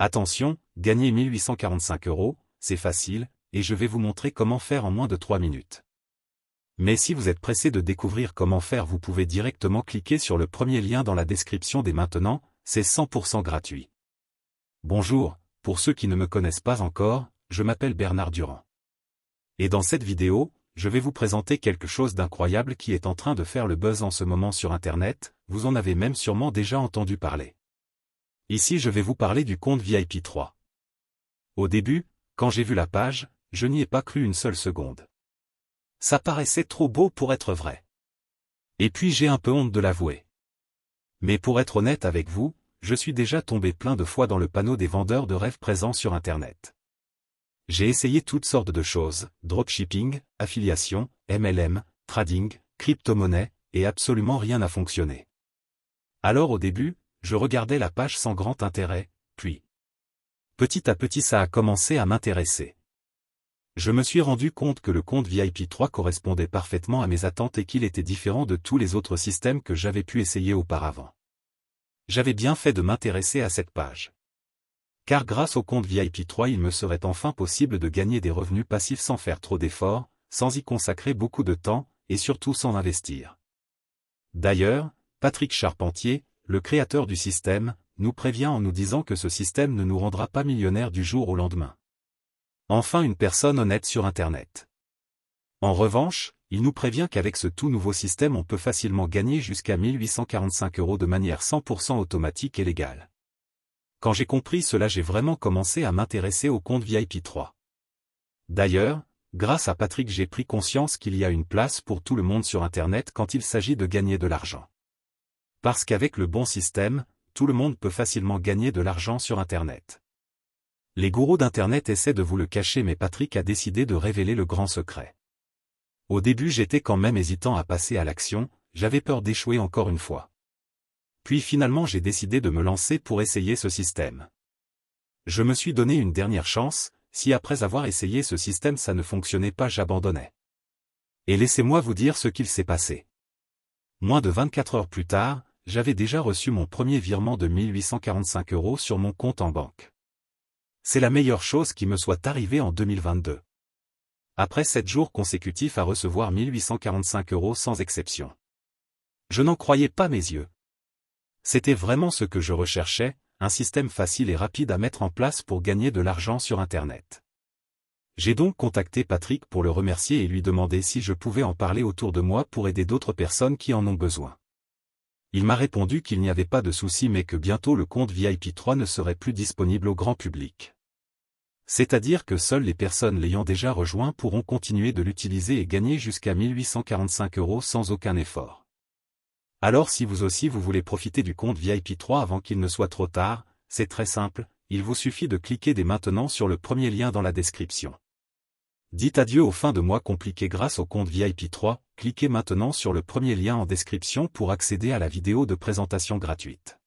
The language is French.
Attention, gagner 1845 €, c'est facile, et je vais vous montrer comment faire en moins de 3 minutes. Mais si vous êtes pressé de découvrir comment faire, vous pouvez directement cliquer sur le premier lien dans la description dès maintenant, c'est 100% gratuit. Bonjour, pour ceux qui ne me connaissent pas encore, je m'appelle Bernard Durand. Et dans cette vidéo, je vais vous présenter quelque chose d'incroyable qui est en train de faire le buzz en ce moment sur Internet, vous en avez même sûrement déjà entendu parler. Ici je vais vous parler du compte VIP 3. Au début, quand j'ai vu la page, je n'y ai pas cru une seule seconde. Ça paraissait trop beau pour être vrai. Et puis j'ai un peu honte de l'avouer. Mais pour être honnête avec vous, je suis déjà tombé plein de fois dans le panneau des vendeurs de rêves présents sur Internet. J'ai essayé toutes sortes de choses, dropshipping, affiliation, MLM, trading, crypto-monnaie, et absolument rien n'a fonctionné. Alors au début, je regardais la page sans grand intérêt, puis petit à petit ça a commencé à m'intéresser. Je me suis rendu compte que le compte VIP 3 correspondait parfaitement à mes attentes et qu'il était différent de tous les autres systèmes que j'avais pu essayer auparavant. J'avais bien fait de m'intéresser à cette page. Car grâce au compte VIP 3 il me serait enfin possible de gagner des revenus passifs sans faire trop d'efforts, sans y consacrer beaucoup de temps, et surtout sans investir. D'ailleurs, Patrick Charpentier, le créateur du système, nous prévient en nous disant que ce système ne nous rendra pas millionnaires du jour au lendemain. Enfin une personne honnête sur Internet. En revanche, il nous prévient qu'avec ce tout nouveau système on peut facilement gagner jusqu'à 1845 € de manière 100% automatique et légale. Quand j'ai compris cela, j'ai vraiment commencé à m'intéresser au compte VIP 3. D'ailleurs, grâce à Patrick j'ai pris conscience qu'il y a une place pour tout le monde sur Internet quand il s'agit de gagner de l'argent. Parce qu'avec le bon système, tout le monde peut facilement gagner de l'argent sur Internet. Les gourous d'Internet essaient de vous le cacher mais Patrick a décidé de révéler le grand secret. Au début j'étais quand même hésitant à passer à l'action, j'avais peur d'échouer encore une fois. Puis finalement j'ai décidé de me lancer pour essayer ce système. Je me suis donné une dernière chance, si après avoir essayé ce système ça ne fonctionnait pas j'abandonnais. Et laissez-moi vous dire ce qu'il s'est passé. Moins de 24 heures plus tard, j'avais déjà reçu mon premier virement de 1845 € sur mon compte en banque. C'est la meilleure chose qui me soit arrivée en 2022. Après 7 jours consécutifs à recevoir 1845 € sans exception. Je n'en croyais pas mes yeux. C'était vraiment ce que je recherchais, un système facile et rapide à mettre en place pour gagner de l'argent sur Internet. J'ai donc contacté Patrick pour le remercier et lui demander si je pouvais en parler autour de moi pour aider d'autres personnes qui en ont besoin. Il m'a répondu qu'il n'y avait pas de souci mais que bientôt le compte VIP 3 ne serait plus disponible au grand public. C'est-à-dire que seules les personnes l'ayant déjà rejoint pourront continuer de l'utiliser et gagner jusqu'à 1845 € sans aucun effort. Alors si vous aussi vous voulez profiter du compte VIP 3 avant qu'il ne soit trop tard, c'est très simple, il vous suffit de cliquer dès maintenant sur le premier lien dans la description. Dites adieu aux fins de mois compliquées grâce au compte VIP 3, cliquez maintenant sur le premier lien en description pour accéder à la vidéo de présentation gratuite.